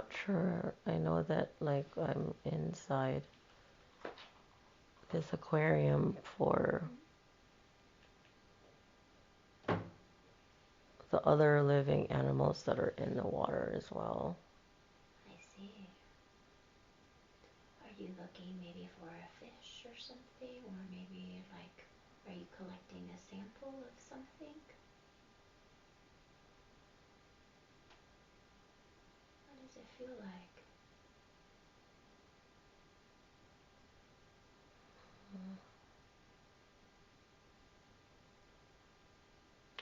not sure. I know that like I'm inside this aquarium for the other living animals that are in the water as well. I see. Are you looking maybe for a fish or something? Or maybe like, are you collecting a sample of something? What does it feel like?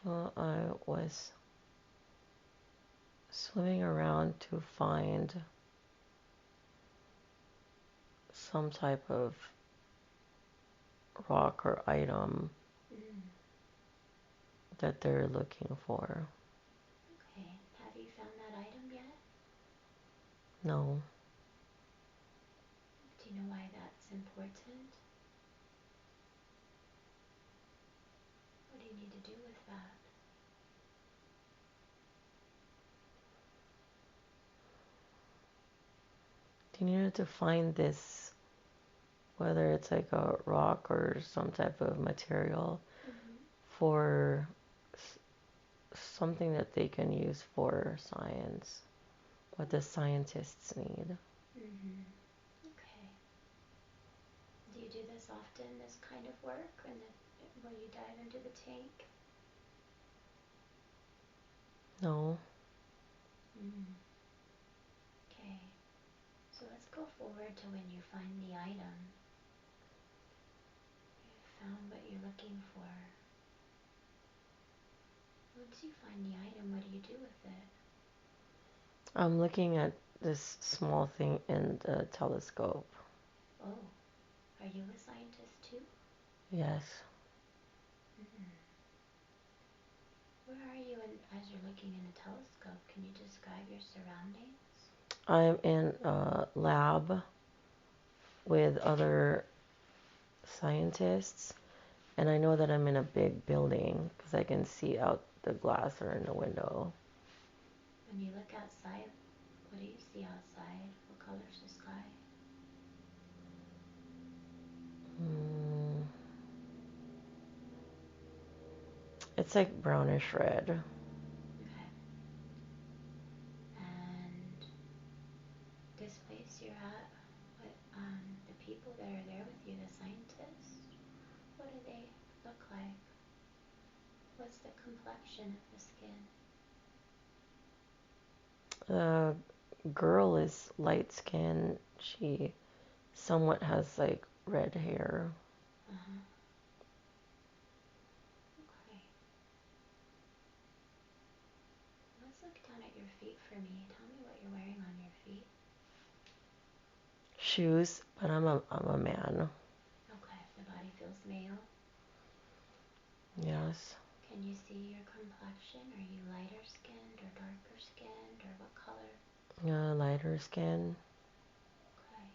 Well, I was swimming around to find some type of rock or item Mm, that they're looking for. okay. Have you found that item yet? No. Do you know why that's important? What do you need to do with that? You needed to find this, whether it's like a rock or some type of material, Mm-hmm. for something that they can use for science, what the scientists need. Mm-hmm. Okay. Do you do this often, this kind of work, when you dive into the tank? No. Mm. Okay. So let's go forward to when you find the item. You found what you're looking for. Once you find the item, what do you do with it? I'm looking at this small thing in the telescope. Oh, are you a scientist too? Yes. Mm. Where are you as you're looking in the telescope? Can you describe your surroundings? I'm in a lab with other scientists, and I know that I'm in a big building because I can see out the glass or in the window. When you look outside, what do you see outside? What color's the sky? Mm, it's like brownish red. Okay. And this place you're at, what the people that are there with you, the scientists, what do they look like? What's the complexion of the skin? The girl is light skinned. She somewhat has like red hair. Uh-huh. Okay. Let's look down at your feet for me. Tell me what you're wearing on your feet. Shoes, but I'm a man. Okay, the body feels male. Yes. Can you see your complexion? Are you lighter skinned or darker skinned or what color? Lighter skin. Okay,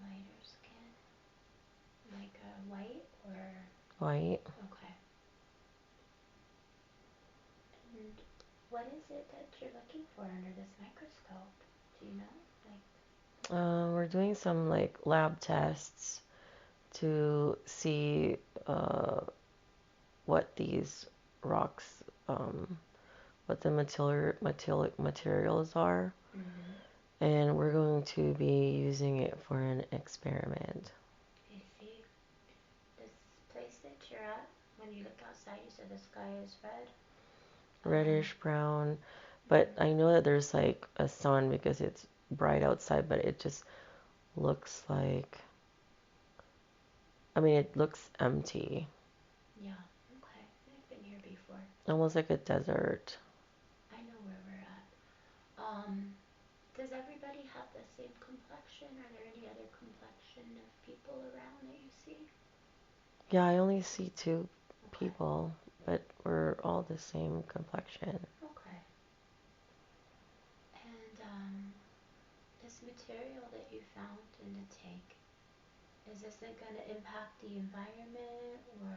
lighter skin. Like white or? White. Okay. And what is it that you're looking for under this microscope? Do you know? Like, We're doing some like lab tests to see what these rocks, what the materials are, mm-hmm. and we're going to be using it for an experiment. I see. This place that you're at, when you look outside, you said the sky is red. Reddish brown, but Mm-hmm. I know that there's like a sun because it's bright outside, but it just looks like, I mean, it looks empty, Yeah, okay. I've been here before. almost like a desert. I know where we're at. Does everybody have the same complexion? Are there any other complexion of people around that you see? Yeah, I only see two Okay, people, but we're all the same complexion. okay. And this material that you found in the tank, is this going to impact the environment, or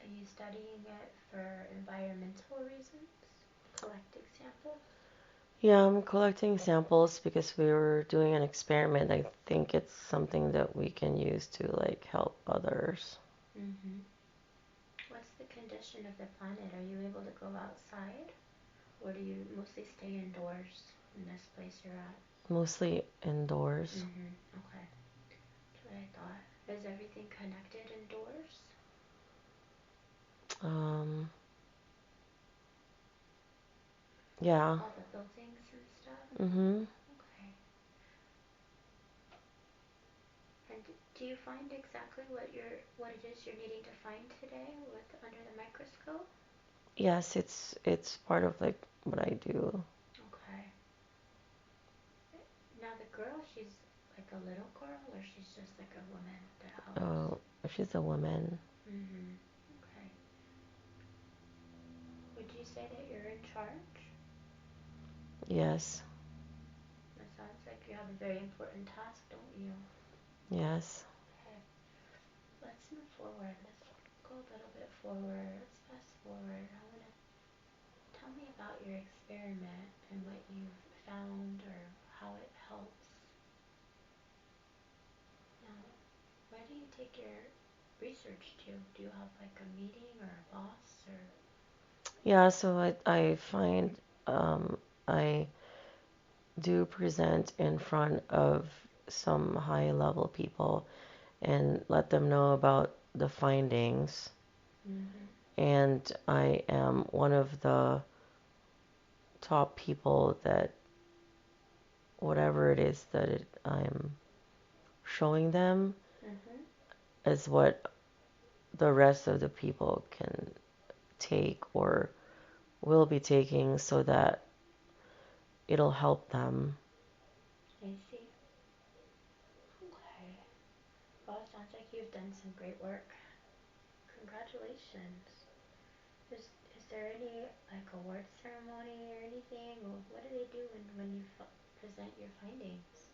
are you studying it for environmental reasons? Collecting samples? Yeah, I'm collecting samples because we were doing an experiment. I think it's something that we can use to like help others. Mm-hmm. What's the condition of the planet? Are you able to go outside? Or do you mostly stay indoors in this place you're at? Mostly indoors. Mm-hmm. Okay. That's what I thought. Is everything connected indoors? Um, yeah. All the buildings and stuff? Mhm. Okay. And do you find exactly what it is you're needing to find today with under the microscope? Yes, it's part of like what I do. Okay. Now the girl, she's like a little girl, or she's just like a woman that helps? Oh, she's a woman. Mm-hmm. Okay. Would you say that you're in charge? Yes. It sounds like you have a very important task, don't you? Yes. Okay. Let's move forward. Let's go a little bit forward. Let's fast forward. I want to tell me about your experiment and what you've found or how it helps. Now, where do you take your research to? Do you have like a meeting or a boss or? Yeah, so I find um I do present in front of some high level people and let them know about the findings. Mm-hmm. And I am one of the top people that whatever it is that I'm showing them Mm-hmm. is what the rest of the people can take or will be taking so that it'll help them. I see. Okay. Well, it sounds like you've done some great work. Congratulations. Is there any like award ceremony or anything? Or what do they do when you present your findings?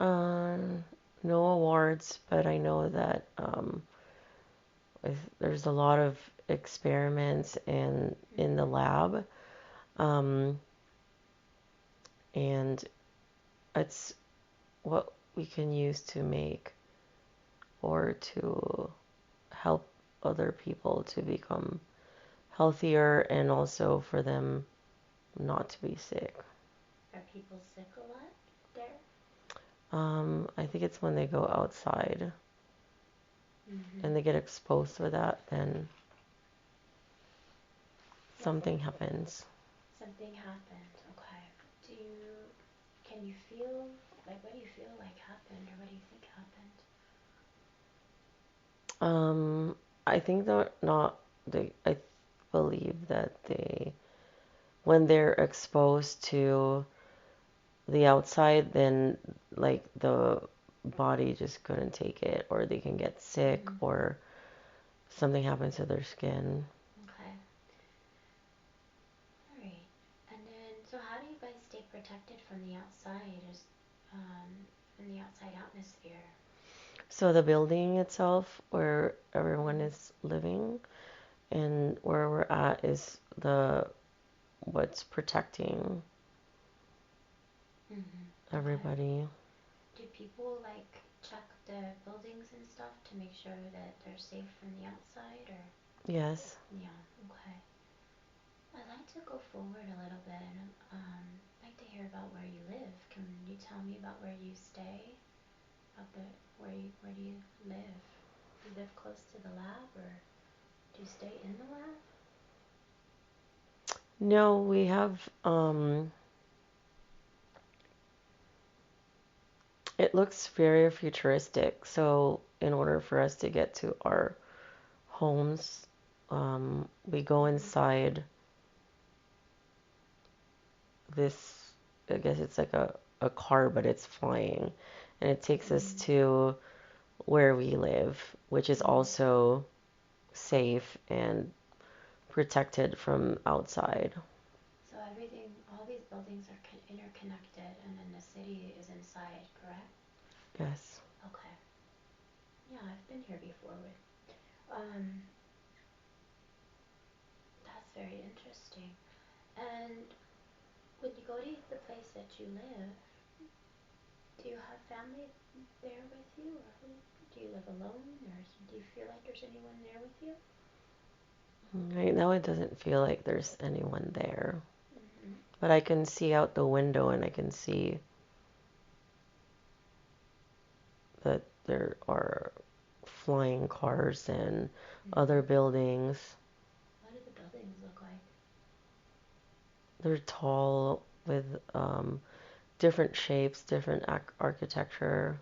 Um, no awards, but I know that there's a lot of experiments in the Mm-hmm. lab, um, and it's what we can use to make or to help other people to become healthier and also for them not to be sick. Are people sick a lot there? I think it's when they go outside Mm-hmm. and they get exposed to that, then Was it something happens. something happened? Okay. Do you can you feel like what do you feel like happened or what do you think happened? Um, I think they're not. I believe that when they're exposed to the outside, then like the body just couldn't take it, or they can get sick, Mm-hmm. or something happens to their skin. Okay. All right. And then, so how do you guys stay protected from the outside, um, from the outside atmosphere? So the building itself, where everyone Mm-hmm. is living, and where we're at is the what's protecting Mm-hmm. Okay. everybody. Do people like check the buildings and stuff to make sure that they're safe from the outside, or? Yes. Yeah. Okay. I'd like to go forward a little bit and like to hear about where you live. Can you tell me about where you stay? About the where do you live? Do you live close to the lab or do you stay in the lab? No, we have it looks very futuristic. So in order for us to get to our homes, we go Mm-hmm. inside this, I guess it's like a car, but it's flying. And it takes us Mm-hmm. to where we live, which is Mm-hmm. also safe and protected from outside. So everything, all these buildings are interconnected, and then the city is inside, correct? Yes. Okay. Yeah, I've been here before. Um, that's very interesting. And When you go to the place that you live, do you have family there with you, or do you live alone, or do you feel like there's anyone there with you? Right now, it doesn't feel like there's anyone there. Mm-hmm. But I can see out the window and I can see that there are flying cars and Mm-hmm. other buildings. What do the buildings look like? They're tall with different shapes, different architecture.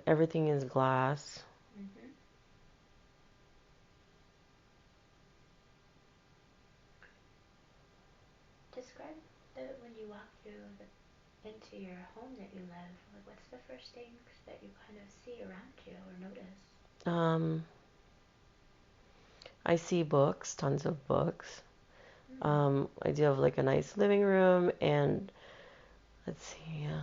Everything is glass. Mm-hmm. Describe when you walk through into your home that you live. Like, what's the first things that you kind of see around you or notice? Um, I see books, tons of books. Hmm. I do have like a nice living room and let's see, yeah.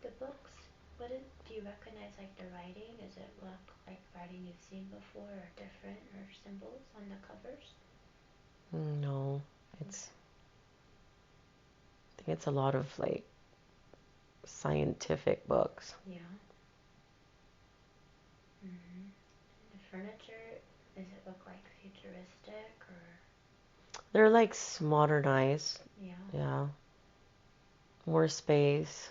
The books, do you recognize like the writing? Does it look like writing you've seen before or different or symbols on the covers? No, it's, Okay. I think it's a lot of like scientific books. Yeah. Mm-hmm. And the furniture, does it look like futuristic or? They're like modernized, Yeah. yeah. More space.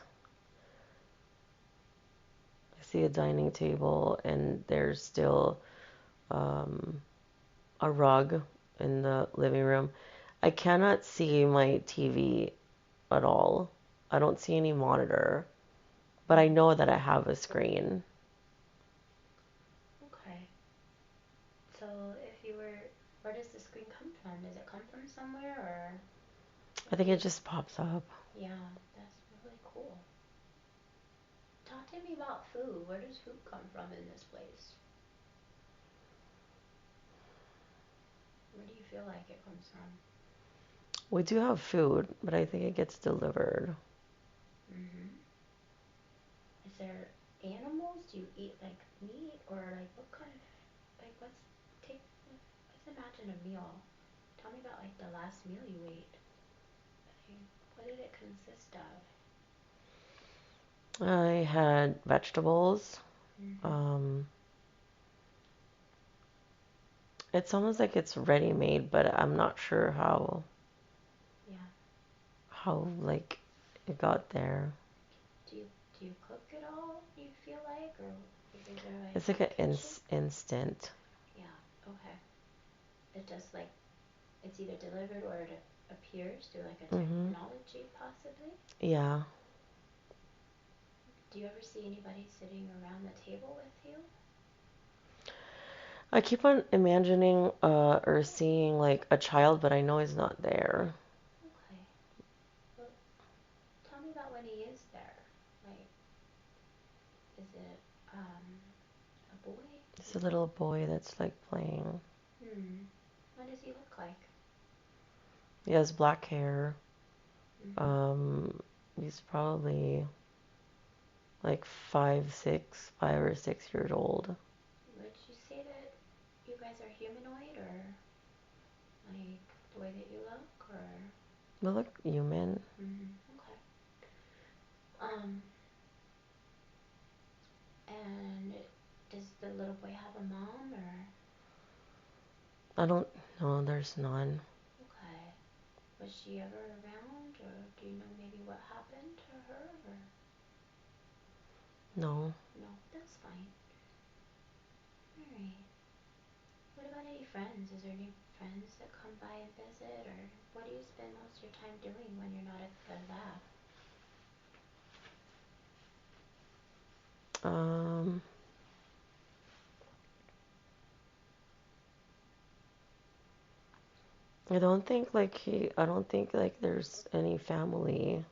I see a dining table and there's still um, a rug in the living room. I cannot see my TV at all. I don't see any monitor, but I know that I have a screen. Okay. So if you were, where does the screen come from? Does it come from somewhere or I what do think it you, just pops up. yeah, that's really cool. Talk to me about food. Where does food come from in this place? Where do you feel like it comes from? We do have food, but I think it gets delivered. Mm-hmm. Is there animals? Do you eat like meat or like what kind of, like take, let's imagine a meal. Tell me about like the last meal you ate. Like, what did it consist of? I had vegetables. Mm-hmm. Um, it's almost like it's ready made, but I'm not sure Yeah. how like it got there. Do you cook it all? You feel like, or like is there like It's like a an kitchen? instant. Yeah. Okay. It just like it's either delivered or it appears through like a Mhm. technology possibly. Yeah. Do you ever see anybody sitting around the table with you? I keep on imagining or seeing like a child, but I know he's not there. Okay. Well, tell me about when he is there. Like, is it a boy? It's a little boy that's like playing. Hmm. What does he look like? He has black hair. Mm-hmm. Um, he's probably like 5 or 6 years old. Would you say that you guys are humanoid or like the way that you look or? But look, human. Mm-hmm. Okay. Um, and does the little boy have a mom or? I don't know. There's none. Okay. Was she ever around or do you know maybe what happened to her or? No. No, that's fine. Alright. What about any friends? Is there any friends that come by and visit or what do you spend most of your time doing when you're not at the lab? Um, I don't think like there's any family.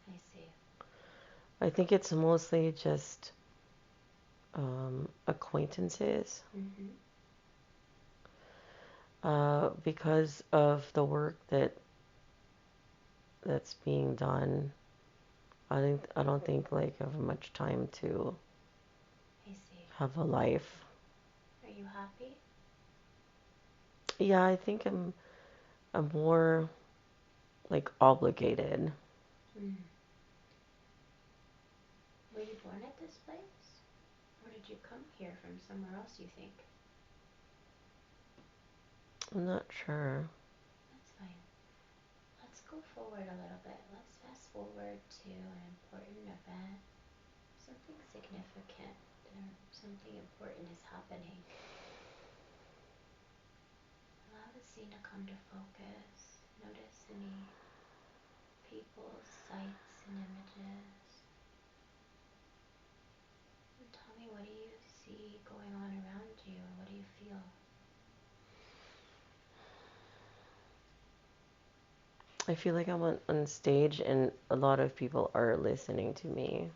I see. I think it's mostly just acquaintances. Mm-hmm. Because of the work that's being done. I don't think like I have much time to I see. have a life. Are you happy? Yeah, I think I'm more like obligated. Mm. Were you born at this place? Or did you come here from somewhere else, you think? I'm not sure. That's fine. Let's go forward a little bit. Let's fast forward to an important event. Something significant or something important is happening. Allow the scene to come to focus. Notice any people, sights, and images. And tell me, what do you see going on around you and what do you feel? I feel like I'm on stage and a lot of people are listening to me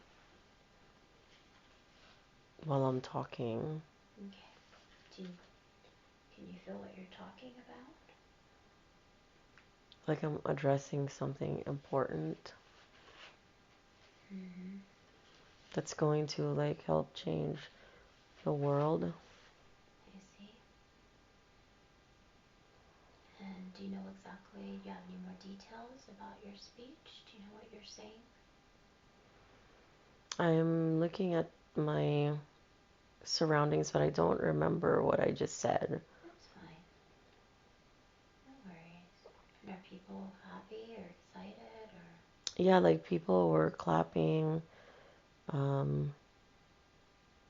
while I'm talking. Okay. Do you, can you feel what you're talking about? Like I'm addressing something important Mm-hmm. that's going to like help change the world. I see. And do you know exactly, do you have any more details about your speech? Do you know what you're saying? I'm looking at my surroundings, but I don't remember what I just said. That's fine. No worries. And are people happy or excited or? Yeah, like people were clapping, um,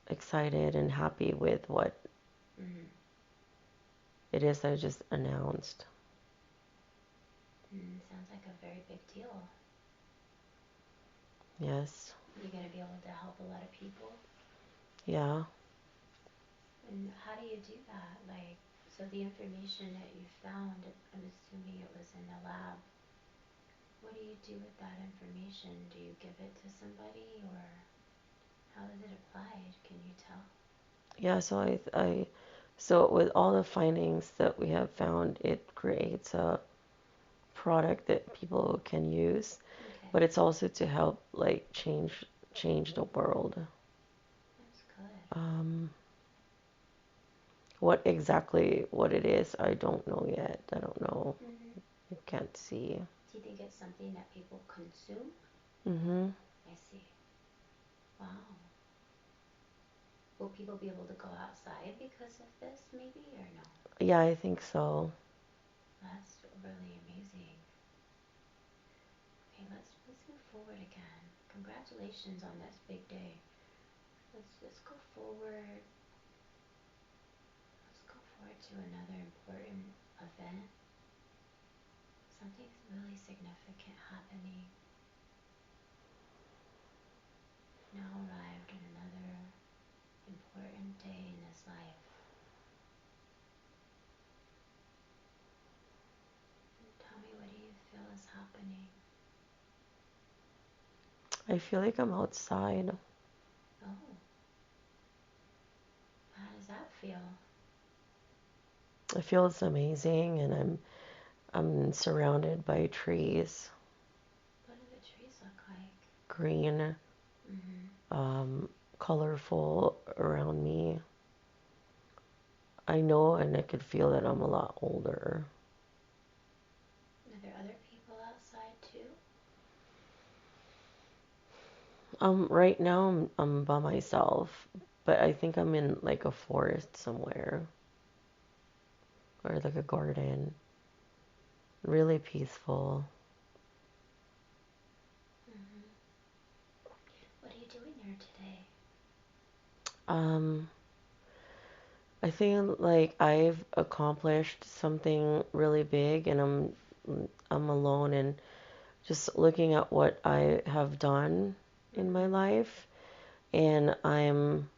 excited and happy with what Mm-hmm. it is I just announced. Sounds like a very big deal. Yes. You're going to be able to help a lot of people. Yeah. And how do you do that? Like, so the information that you found, I'm assuming it was in the lab. What do you do with that information? Do you give it to somebody or how is it applied? Can you tell? Yeah, so with all the findings that we have found, it creates a product that people can use, Okay, but it's also to help like change the world. that's good. Um, what it is, I don't know yet. I don't know. Mm-hmm. I can't see. Do you think it's something that people consume? Mhm. I see. Wow. Will people be able to go outside because of this, maybe, or no? Yeah, I think so. That's really amazing. Okay, let's move forward again. Congratulations on this big day. Let's go forward. Let's go forward to another important event. Something's really significant happening. You've now arrived at another important day in this life. And tell me, what do you feel is happening? I feel like I'm outside. Oh, how does that feel? It feels amazing, and I'm surrounded by trees, What do the trees look like? green, Mm-hmm. colorful around me. I know and I could feel that I'm a lot older. Are there other people outside too? Right now I'm by myself, but I think I'm in like a forest somewhere or like a garden. Really peaceful. Mm-hmm. What are you doing there today? Um, I think like I've accomplished something really big, and I'm alone and just looking at what I have done in my Mm-hmm. life, and I'm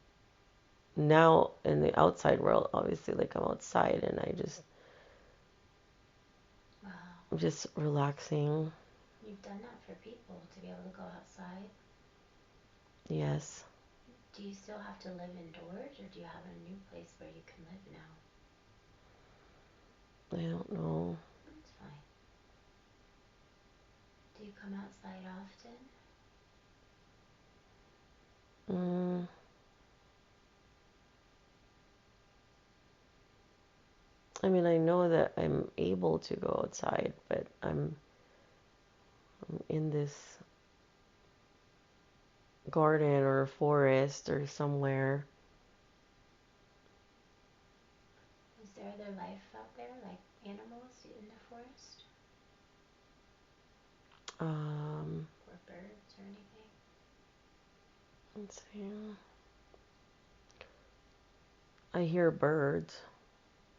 now in the outside world, obviously, like I'm outside, and Wow. I'm just relaxing. You've done that for people to be able to go outside. Yes. Do you still have to live indoors or do you have a new place where you can live now? I don't know. That's fine. Do you come outside often? Mm, I mean, I know that I'm able to go outside, but I'm in this garden or forest or somewhere. Is there other life out there, like animals in the forest? Um, Or birds or anything? let's see. I hear birds.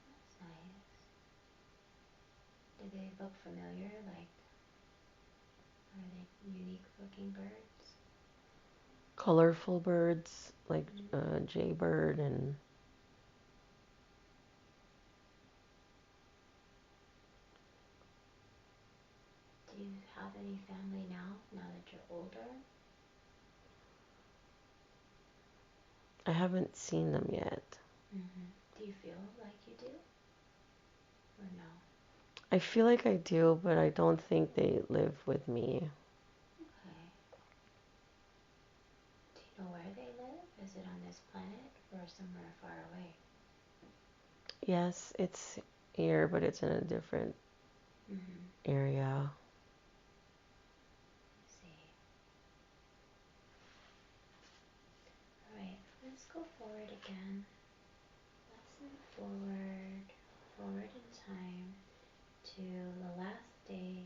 That's nice. Do they look familiar? Like, are they unique looking birds? Colorful birds like Mm-hmm. jaybird and Do you have any family now that you're older? I haven't seen them yet. Mm-hmm. Do you feel like you do? Or no? I feel like I do, but I don't think they live with me. Okay. Do you know where they live? Is it on this planet or somewhere far away? Yes, it's here, but it's in a different Mm-hmm. area. I see. Alright, let's go forward again. Let's move forward in time to the last day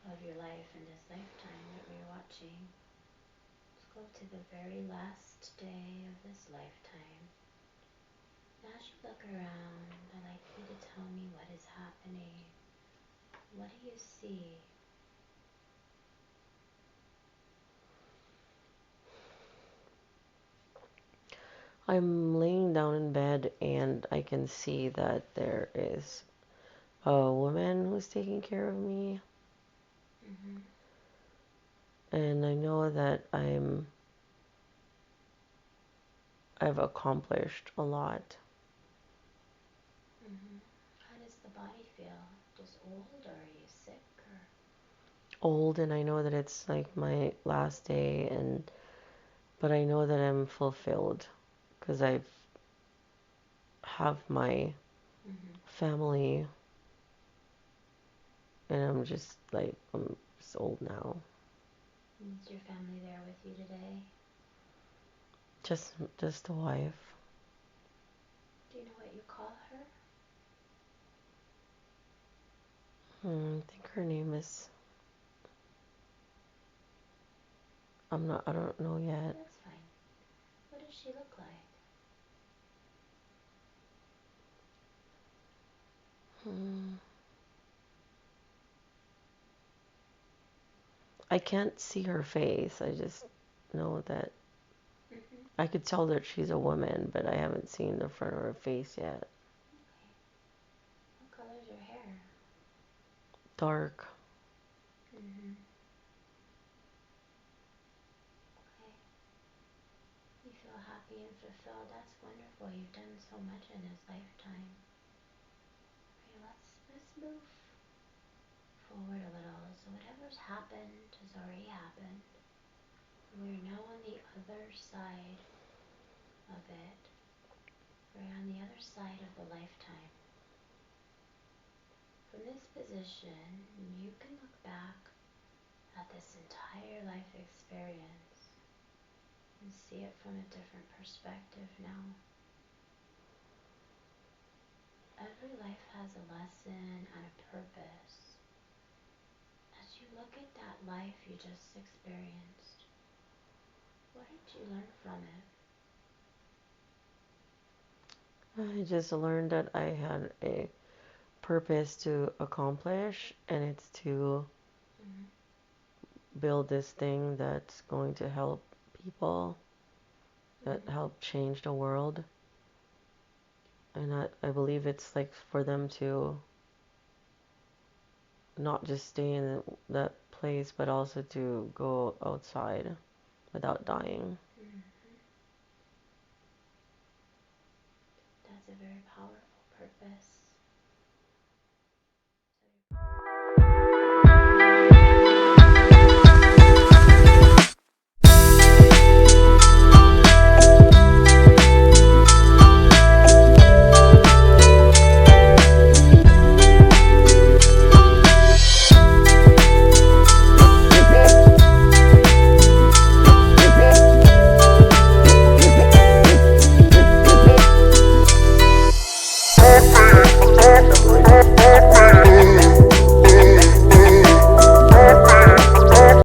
of your life in this lifetime that we're watching. Let's go to the very last day of this lifetime. As you look around, I'd like you to tell me what is happening. What do you see? I'm laying down in bed and I can see that there is a woman who's taking care of me. Mm-hmm. And I know that I've accomplished a lot. Mm-hmm. How does the body feel? Just old, or are you sick, or? Old, and I know that it's like my last day, and but I know that I'm fulfilled because I have my Mm-hmm. family, and I'm just old now. Is your family there with you today? Just a wife. Do you know what you call her? I think her name is. I don't know yet. That's fine. What does she look like? Hmm. I can't see her face. I just know that Mm-hmm. I could tell that she's a woman, but I haven't seen the front of her face yet. Okay. What color's her hair? Dark. Mm-hmm. Okay. You feel happy and fulfilled. That's wonderful. You've done so much in this lifetime. Okay, let's move forward a little. So whatever's happened has already happened. We're now on the other side of it. We're on the other side of the lifetime. From this position, you can look back at this entire life experience and see it from a different perspective now. Every life has a lesson and a purpose. As you look at that life you just experienced, what did you learn from it? I just learned that I had a purpose to accomplish, and it's to Mm-hmm. build this thing that's going to help people, that Mm-hmm. help change the world. And I believe it's like for them to not just stay in that place, but also to go outside without dying. Mm-hmm. That's a very powerful purpose.